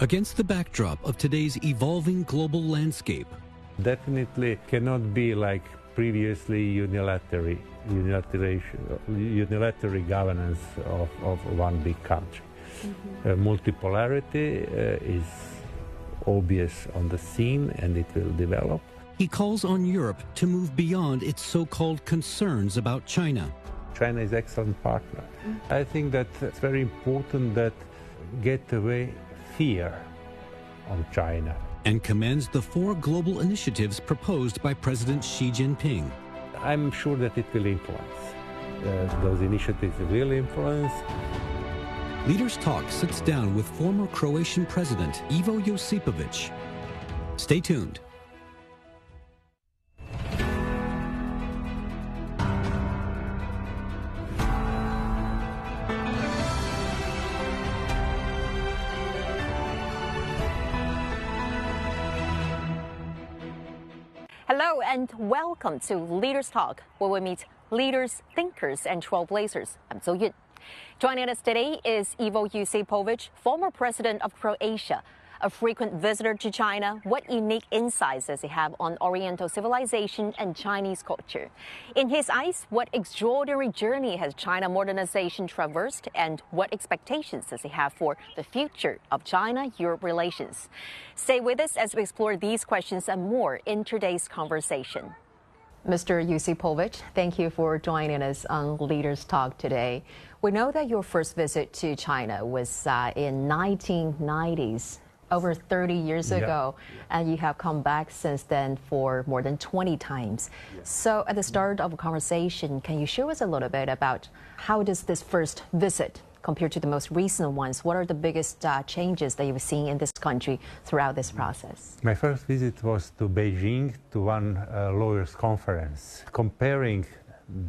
Against the backdrop of today's evolving global landscape, definitely cannot be like previously unilateral governance of one big country. Multipolarity is obvious on the scene, and it will develop. he calls on Europe to move beyond its so-called concerns about China. China is an excellent partner. I think that it's very important that get away fear on China. And commends the 4 global initiatives proposed by President Xi Jinping. I'm sure that it will influence. Those initiatives will influence. Leaders Talk sits down with former Croatian President Ivo Josipović. Stay tuned. Hello and welcome to Leaders Talk, where we meet leaders, thinkers, and trailblazers. I'm So Yun. Joining us today is Ivo Josipović, former president of Croatia, a frequent visitor to China. What unique insights does he have on Oriental civilization and Chinese culture? In his eyes, what extraordinary journey has China modernization traversed, and what expectations does he have for the future of China-Europe relations? Stay with us as we explore these questions and more in today's conversation. Mr. Josipović, thank you for joining us on Leaders Talk today. We know that your first visit to China was in 1990s. Over 30 years ago, and you have come back since then for more than 20 times. So at the start of a conversation, can you share with us a little bit about how does this first visit compare to the most recent ones? What are the biggest changes that you've seen in this country throughout this process? My first visit was to Beijing to one lawyers' conference. Comparing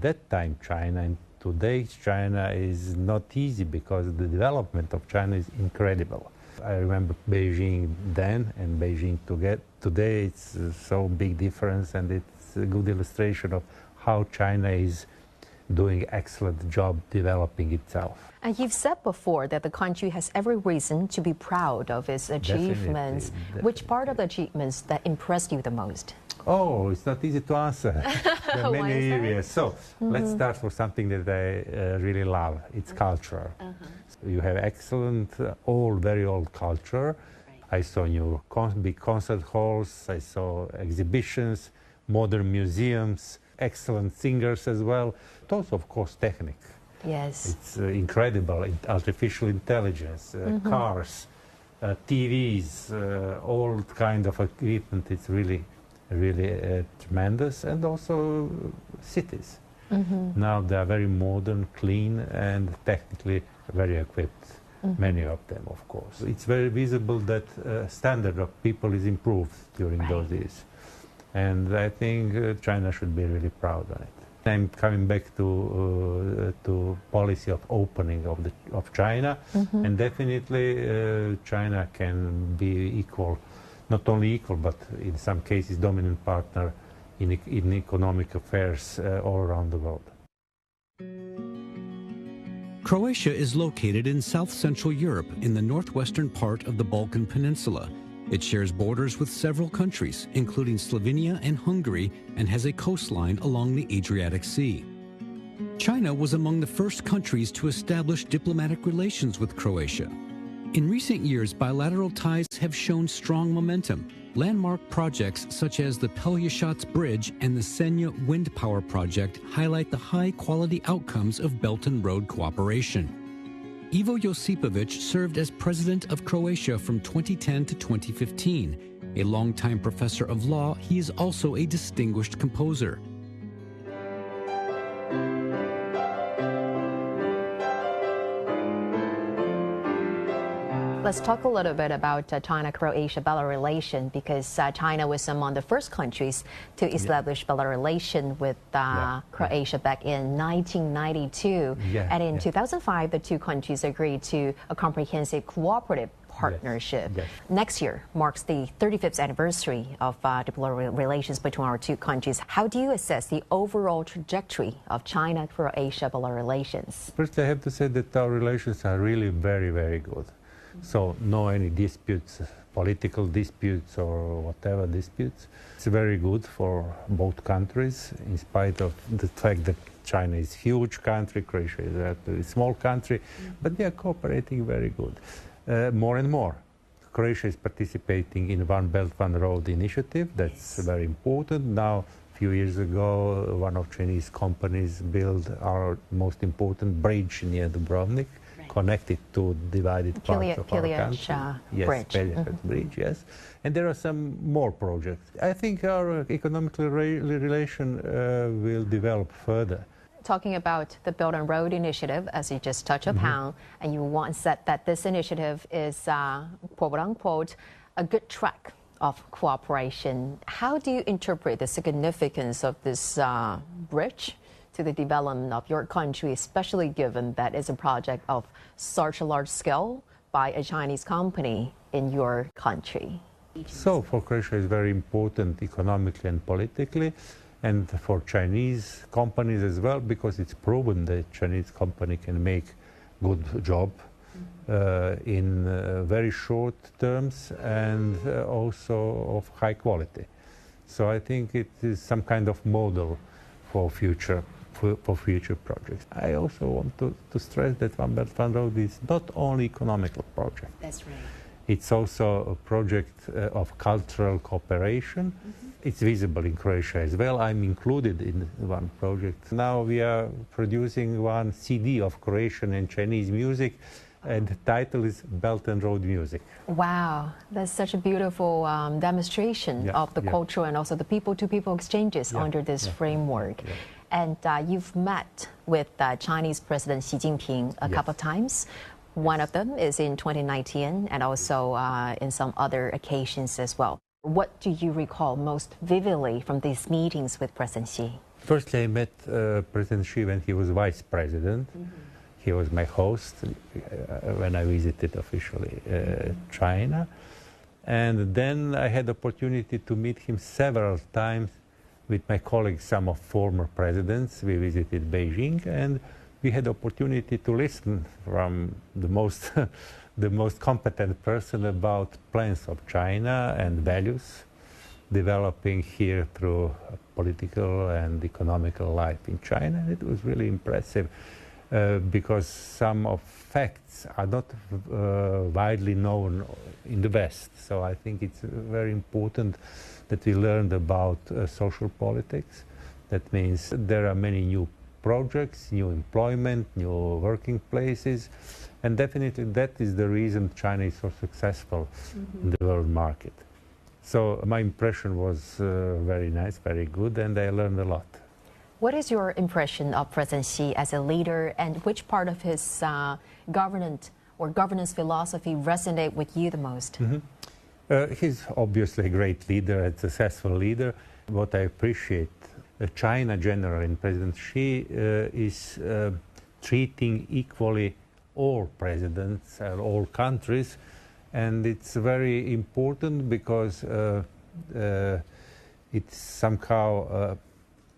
that time China and today's China is not easy because the development of China is incredible. I remember Beijing then and Beijing today. It's so big difference, and it's a good illustration of how China is doing excellent job developing itself. And you've said before that the country has every reason to be proud of its achievements. Definitely. Which part of the achievements that impressed you the most? Oh, it's not easy to answer. There are many areas. So let's start with something that I really love. It's culture. You have excellent, very old culture. I saw new big concert halls. I saw exhibitions, modern museums, excellent singers as well. But also, of course, technique. Yes. It's incredible. Artificial intelligence, cars, TVs, all kind of equipment. It's really tremendous. And also cities. Now they are very modern, clean, and technically very equipped. Many of them, of course. It's very visible that standard of people is improved during those years. And I think China should be really proud of it. I'm coming back to policy of opening of China, and definitely China can be equal, not only equal, but in some cases dominant partner in economic affairs all around the world. Croatia is located in south-central Europe in the northwestern part of the Balkan Peninsula. It shares borders with several countries, including Slovenia and Hungary, and has a coastline along the Adriatic Sea. China was among the first countries to establish diplomatic relations with Croatia. In recent years, bilateral ties have shown strong momentum. Landmark projects such as the Pelješac Bridge and the Senja Wind Power Project highlight the high-quality outcomes of Belt and Road cooperation. Ivo Josipović served as president of Croatia from 2010 to 2015. A longtime professor of law, he is also a distinguished composer. Let's talk a little bit about China-Croatia bilateral relation, because China was among the first countries to establish bilateral relation with Croatia back in 1992. And in 2005, the two countries agreed to a comprehensive cooperative partnership. Next year marks the 35th anniversary of diplomatic relations between our two countries. How do you assess the overall trajectory of China-Croatia bilateral relations? First, I have to say that our relations are really very, very good. So no any disputes, political disputes or whatever disputes. It's very good for both countries, in spite of the fact that China is a huge country, Croatia is a relatively small country, but they are cooperating very good. More and more. Croatia is participating in One Belt, One Road initiative. That's very important. Now, a few years ago, one of Chinese companies built our most important bridge near Dubrovnik, connected to divided parts of our country. Yes, Pelješac Bridge, yes. And there are some more projects. I think our economic relation will develop further. Talking about the Belt and Road Initiative, as you just touched upon, and you once said that this initiative is, quote unquote, a good track of cooperation. How do you interpret the significance of this bridge to the development of your country, especially given that it's a project of such a large scale by a Chinese company in your country? So for Croatia it's very important economically and politically, and for Chinese companies as well, because it's proven that Chinese company can make good job in very short terms and also of high quality. So I think it is some kind of model for future projects. I also want to stress that One Belt, One Road is not only economical project. That's right. It's also a project of cultural cooperation. It's visible in Croatia as well. I'm included in one project. Now we are producing one CD of Croatian and Chinese music, and the title is Belt and Road Music. Wow, that's such a beautiful demonstration of the culture and also the people-to-people exchanges under this framework. And you've met with Chinese President Xi Jinping a couple of times. One of them is in 2019 and also in some other occasions as well. What do you recall most vividly from these meetings with President Xi? Firstly, I met President Xi when he was vice president. He was my host when I visited officially China. And then I had the opportunity to meet him several times with my colleagues, some of former presidents. We visited Beijing, and we had the opportunity to listen from the most the most competent person about plans of China and values developing here through political and economical life in China. It was really impressive because some of facts are not widely known in the West. So I think it's very important that we learned about social politics. That means there are many new projects, new employment, new working places, and definitely that is the reason China is so successful in the world market. So my impression was very nice, very good, and I learned a lot. What is your impression of President Xi as a leader, and which part of his governance philosophy resonate with you the most? He's obviously a great leader, a successful leader. What I appreciate, China generally and President Xi is treating equally all presidents and all countries, and it's very important because it's somehow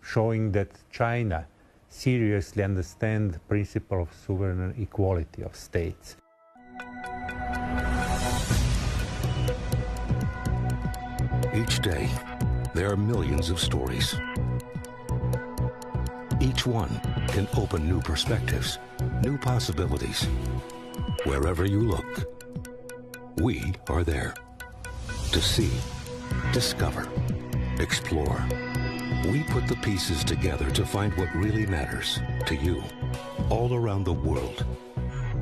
showing that China seriously understands the principle of sovereign equality of states. Each day, there are millions of stories. Each one can open new perspectives, new possibilities. Wherever you look, we are there to see, discover, explore. We put the pieces together to find what really matters to you, all around the world,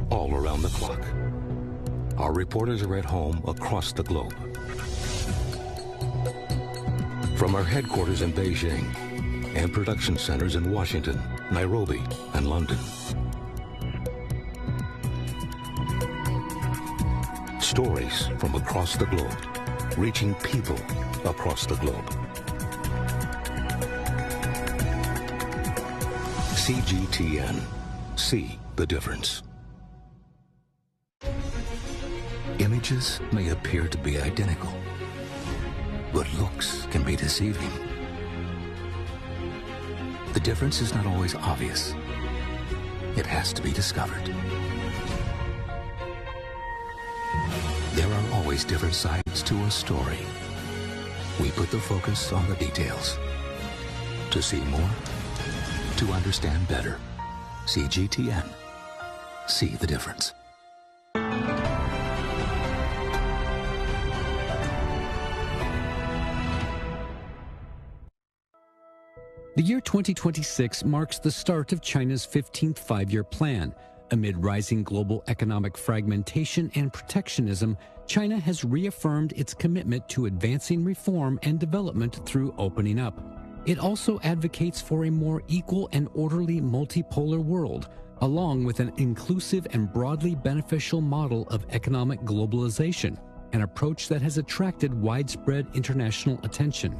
all around the clock. Our reporters are at home across the globe. From our headquarters in Beijing and production centers in Washington, Nairobi, and London. Stories from across the globe, reaching people across the globe. CGTN. See the difference. Images may appear to be identical, but looks can be deceiving. The difference is not always obvious. It has to be discovered. There are always different sides to a story. We put the focus on the details. To see more, to understand better. CGTN. See the difference. The year 2026 marks the start of China's 15th five-year plan. Amid rising global economic fragmentation and protectionism, China has reaffirmed its commitment to advancing reform and development through opening up. It also advocates for a more equal and orderly multipolar world, along with an inclusive and broadly beneficial model of economic globalization, an approach that has attracted widespread international attention.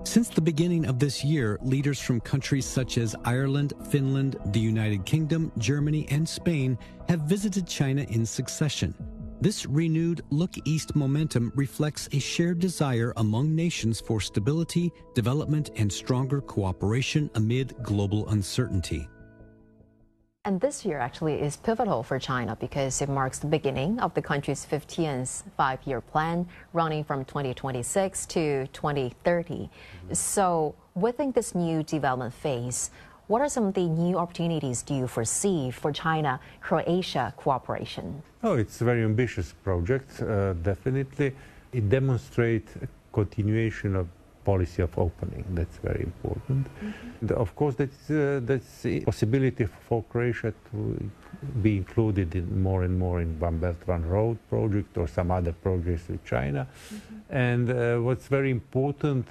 Since the beginning of this year, leaders from countries such as Ireland, Finland, the United Kingdom, Germany, and Spain have visited China in succession. This renewed Look East momentum reflects a shared desire among nations for stability, development, and stronger cooperation amid global uncertainty. And this year actually is pivotal for China because it marks the beginning of the country's 15th five-year plan running from 2026 to 2030. So within this new development phase, what are some of the new opportunities do you foresee for China-Croatia cooperation? Oh, it's a very ambitious project, definitely. It demonstrates a continuation of policy of opening. That's very important. And of course, that's a possibility for Croatia to be included in more and more in One Belt, One Road project or some other projects with China. And what's very important,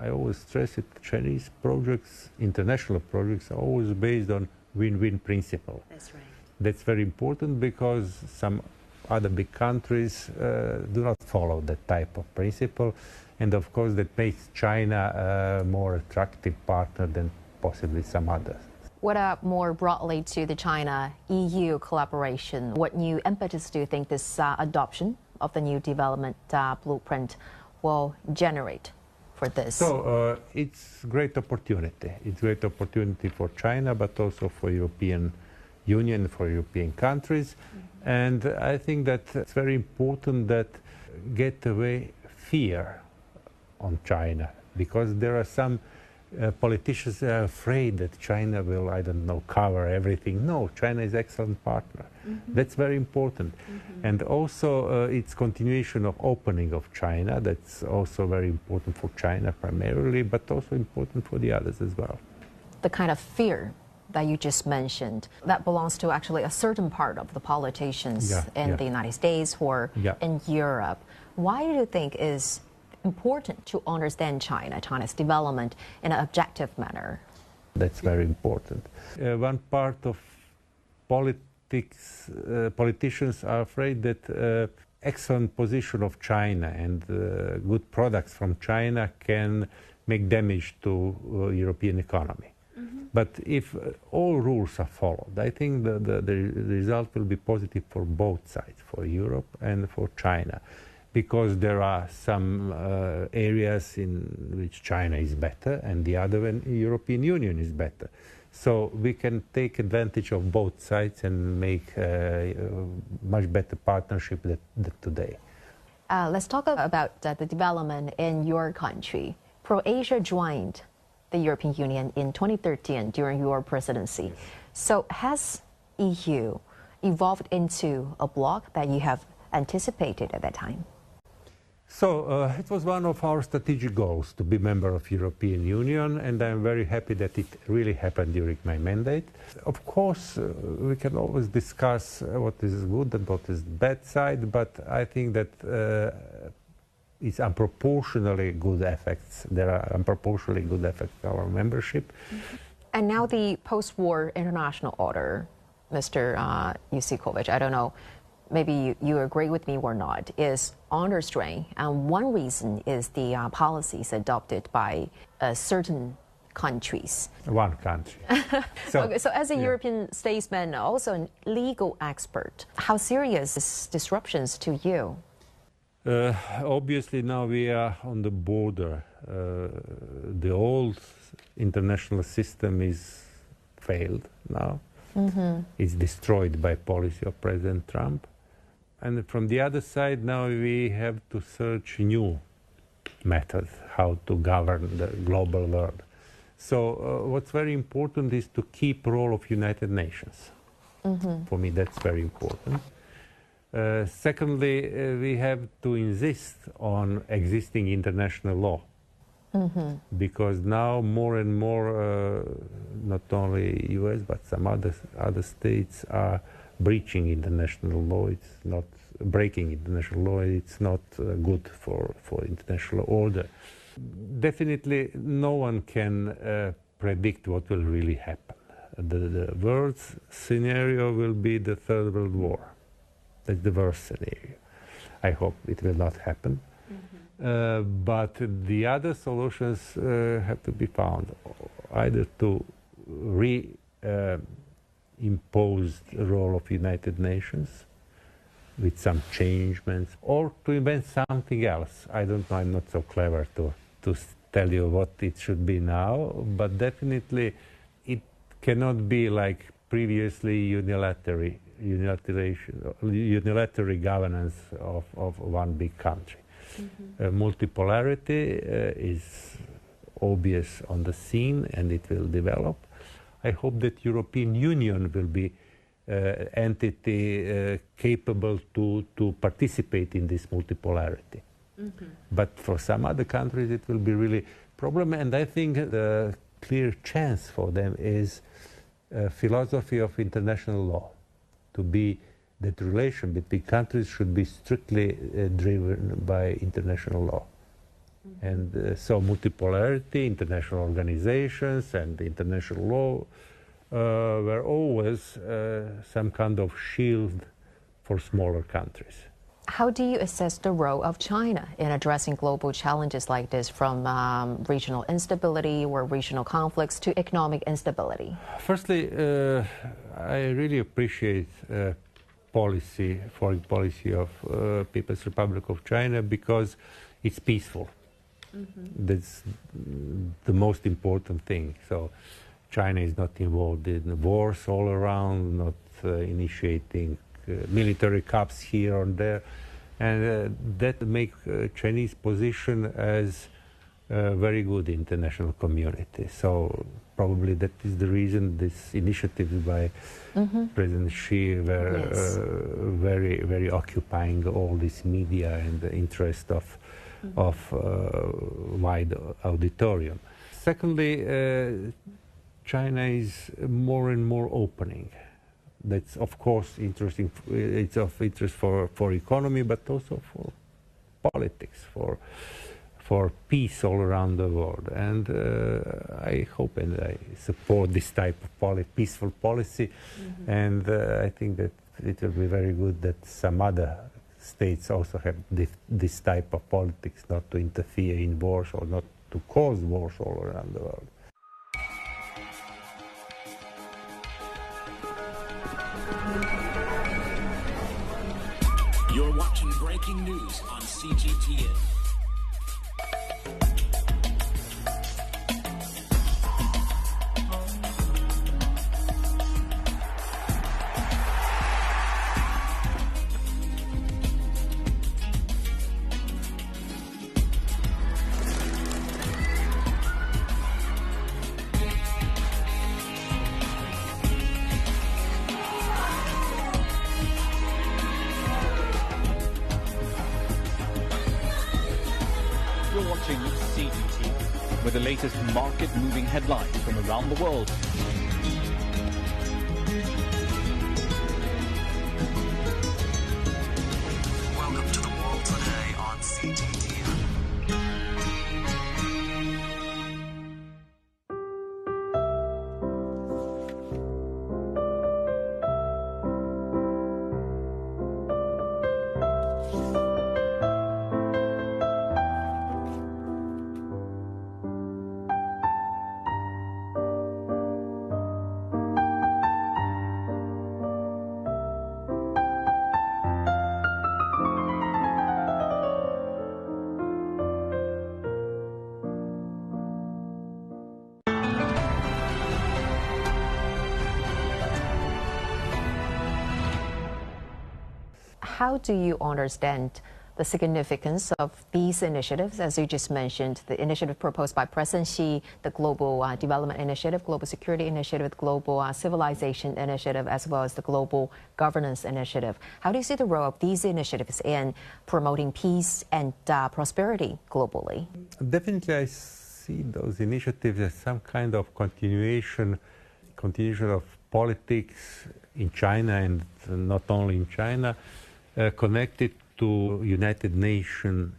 I always stress it, Chinese projects, international projects, are always based on win-win principle. That's right. That's very important because some other big countries do not follow that type of principle. And of course, that makes China a more attractive partner than possibly some others. What about more broadly to the China-EU collaboration? What new impetus do you think this adoption of the new development blueprint will generate for this? So it's a great opportunity. It's a great opportunity for China, but also for European Union, for European countries. And I think that it's very important that get away fear on China, because there are some politicians are afraid that China will, I don't know, cover everything. No, China is an excellent partner. That's very important. And also its continuation of opening of China, that's also very important for China primarily, but also important for the others as well. The kind of fear that you just mentioned, that belongs to actually a certain part of the politicians in the United States or in Europe. Why do you think is important to understand China's development in an objective manner? That's very important. One part of politics, politicians are afraid that excellent position of China and good products from China can make damage to European economy. But if all rules are followed, I think the result will be positive for both sides, for Europe and for China, because there are some areas in which China is better and the other when European Union is better. So we can take advantage of both sides and make a much better partnership than today. Let's talk about the development in your country. Croatia joined the European Union in 2013 during your presidency. So has EU evolved into a bloc that you have anticipated at that time? So it was one of our strategic goals to be member of European Union, and I'm very happy that it really happened during my mandate. Of course, we can always discuss what is good and what is bad side, but I think that it's unproportionally good effects. There are unproportionally good effects of our membership. And now the post-war international order, Mr. Josipović, I don't know, maybe you agree with me or not, is under strain. And one reason is the policies adopted by certain countries. One country. Okay, so as a European statesman, also a legal expert, how serious is disruptions to you? Obviously now we are on the border. The old international system is failed now. It's destroyed by policy of President Trump. And from the other side, now we have to search new methods how to govern the global world. So what's very important is to keep role of United Nations. For me, that's very important. Secondly, we have to insist on existing international law. Because now more and more, not only US, but some other states are breaching international law. It's not breaking international law. It's not good for international order. Definitely, no one can predict what will really happen. The worst scenario will be the Third World War. That's the worst scenario. I hope it will not happen. But the other solutions have to be found, either to impose the role of United Nations with some changements, or to invent something else. I don't know, I'm not so clever to tell you what it should be now, but definitely it cannot be like previously unilateral governance of one big country. Multipolarity is obvious on the scene, and it will develop. I hope that European Union will be entity capable to participate in this multipolarity. But for some other countries it will be really problem, and I think the clear chance for them is philosophy of international law, to be that relation between countries should be strictly driven by international law. And so multipolarity, international organizations and international law were always some kind of shield for smaller countries. How do you assess the role of China in addressing global challenges like this, from regional instability or regional conflicts to economic instability? Firstly, I really appreciate foreign policy of People's Republic of China, because it's peaceful. That's the most important thing. So China is not involved in wars all around, not initiating military coups here or there, and that makes Chinese position as very good international community. So probably that is the reason this initiative by President Xi were very, very occupying all this media and the interest of wide auditorium. Secondly, China is more and more opening. That's of course interesting. It's of interest for economy, but also for politics, for peace all around the world. And I hope and I support this type of peaceful policy. And I think that it will be very good that some other states also have this type of politics, not to interfere in wars or not to cause wars all around the world. You're watching breaking news on CGTN. You're watching CGTN with the latest market-moving headlines from around the world. Welcome to the world today on CGTN. how do you understand the significance of these initiatives, as you just mentioned, the initiative proposed by President Xi, the Global Development Initiative, Global Security Initiative, Global Civilization Initiative, as well as the Global Governance Initiative? How do you see the role of these initiatives in promoting peace and prosperity globally? Definitely, I see those initiatives as some kind of continuation of politics in China, and not only in China, connected to United Nations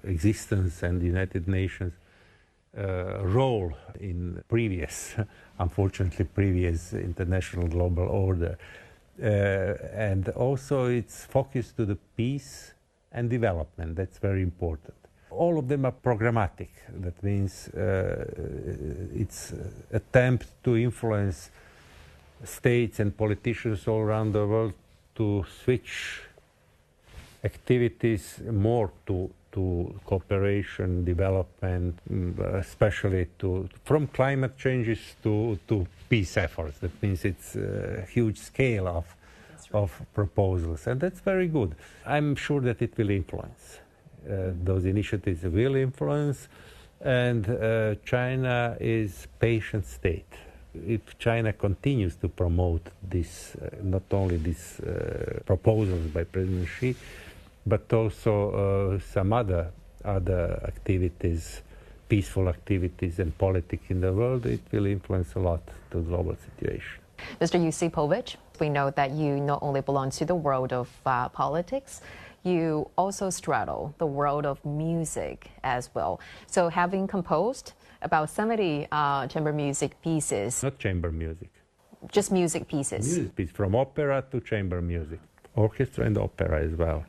existence and United Nations role in unfortunately previous international global order. And also it's focused to the peace and development. That's very important. All of them are programmatic. That means it's attempt to influence states and politicians all around the world to switch activities more to cooperation, development, especially from climate changes to peace efforts. That means it's a huge scale of proposals, and that's very good. I'm sure that it will influence. Those initiatives will influence, and China is patient state. If China continues to promote this, not only these proposals by President Xi, but also some other activities, peaceful activities and politics in the world, it will influence a lot the global situation. Mr. Josipović, we know that you not only belong to the world of politics, you also straddle the world of music as well. So having composed about 70 chamber music pieces. Not chamber music. Just music pieces. Music pieces, from opera to chamber music. Orchestra and opera as well.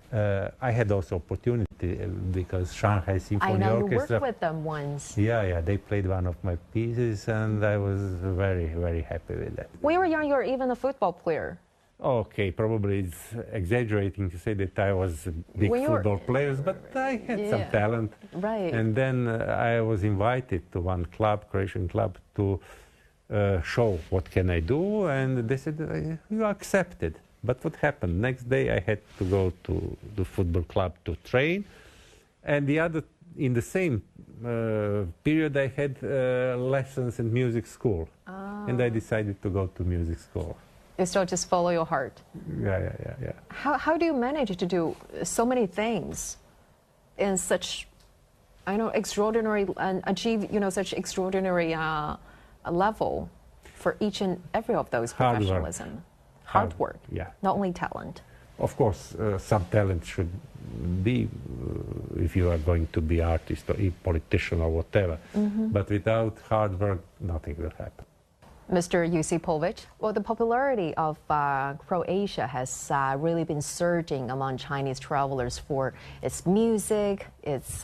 I had also opportunity because Shanghai Symphony Orchestra. I know you worked with them once. Yeah, they played one of my pieces, and I was very, very happy with that. When you were young, you were even a football player. Okay, probably it's exaggerating to say that I was a big football player, but I had some talent. Right. And then I was invited to one club, Croatian club, to show what can I do, and they said, you are accepted. But what happened? Next day I had to go to the football club to train, and in the same period I had lessons in music school, and I decided to go to music school. You still just follow your heart. Yeah. How do you manage to do so many things in such, extraordinary, and achieve such extraordinary level for each and every of those professionalism? Hard work, yeah. Not only talent. Of course, some talent should be if you are going to be artist or a politician or whatever. But without hard work, nothing will happen. Mr. Josipović, well, the popularity of Croatia has really been surging among Chinese travelers for its music, its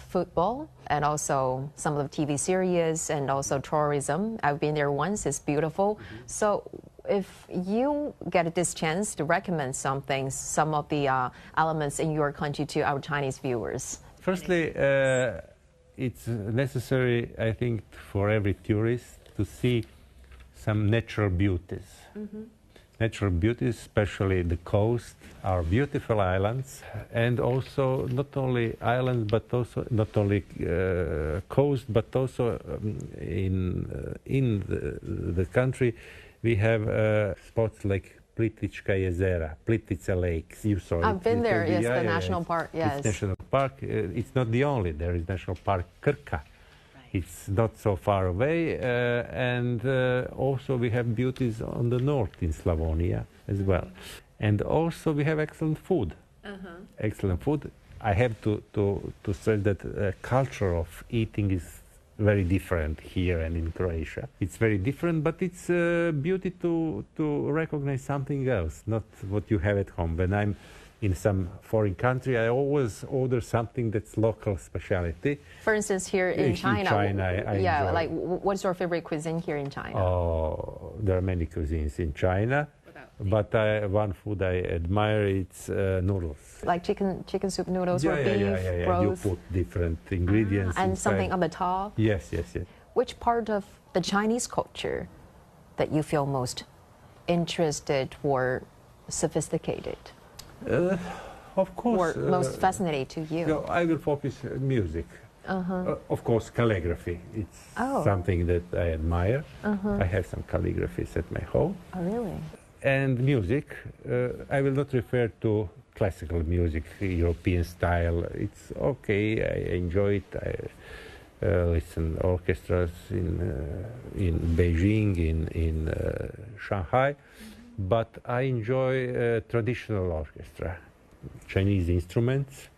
football, and also some of the TV series, and also tourism. I've been there once, it's beautiful. So if you get this chance to recommend some of the elements in your country to our Chinese viewers. Firstly, it's necessary, I think, for every tourist to see some natural beauties. Natural beauties, especially the coast, are beautiful islands, and also not only islands, but also not only coast, but also in the country we have spots like Plitvička jezera, Plitvica lakes. You saw it. I've been there. Yes, the national park. Yes, it's national park. It's not the only. There is national park Krka. It's not so far away, and also we have beauties on the north in Slavonia as well. And also we have excellent food. Excellent food. I have to say that culture of eating is very different here and in Croatia. It's very different, but it's a beauty to recognize something else, not what you have at home. When I'm in some foreign country, I always order something that's local specialty. For instance, here in China. In China, I enjoy. Like what's your favorite cuisine here in China? Oh, there are many cuisines in China, but one food I admire, it's noodles. Like chicken soup noodles or beef, broth? You put different ingredients and inside. Something on the top? Yes. Which part of the Chinese culture that you feel most interested or sophisticated? Of course. Or most fascinating to you? I will focus on music. Of course, calligraphy. It's something that I admire. I have some calligraphies at my home. Oh, really? And music, I will not refer to classical music, European style. It's okay, I enjoy it. I listen orchestras in Beijing, in Shanghai, but I enjoy traditional orchestra, Chinese instruments.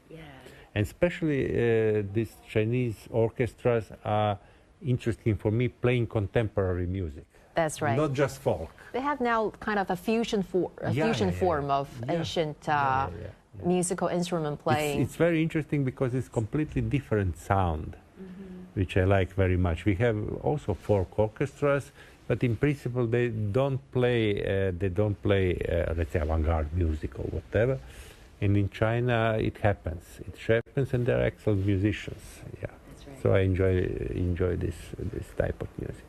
And especially these Chinese orchestras are interesting for me playing contemporary music. That's right. Not just folk. They have now kind of a fusion form of ancient musical instrument playing. It's very interesting because it's completely different sound, which I like very much. We have also folk orchestras, but in principle they don't play. Let's say avant-garde music or whatever. And in China, it happens. It happens, and they're excellent musicians. Yeah, that's right. So I enjoy this type of music.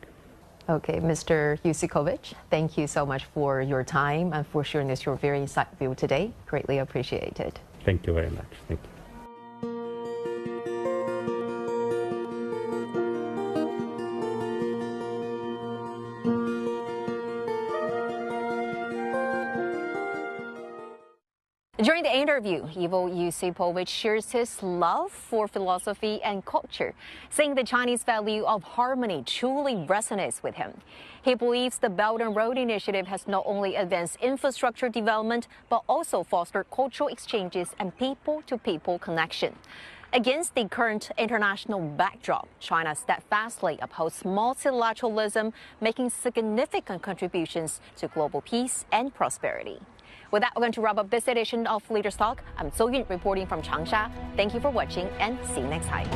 Okay, Mr. Josipović, thank you so much for your time and for sharing your very insightful view today. Greatly appreciated. Thank you very much. Thank you. During the interview, Ivo Josipović shares his love for philosophy and culture, saying the Chinese value of harmony truly resonates with him. He believes the Belt and Road Initiative has not only advanced infrastructure development, but also fostered cultural exchanges and people-to-people connection. Against the current international backdrop, China steadfastly upholds multilateralism, making significant contributions to global peace and prosperity. With that, we're going to wrap up this edition of Leaders Talk. I'm So Yun reporting from Changsha. Thank you for watching and see you next time.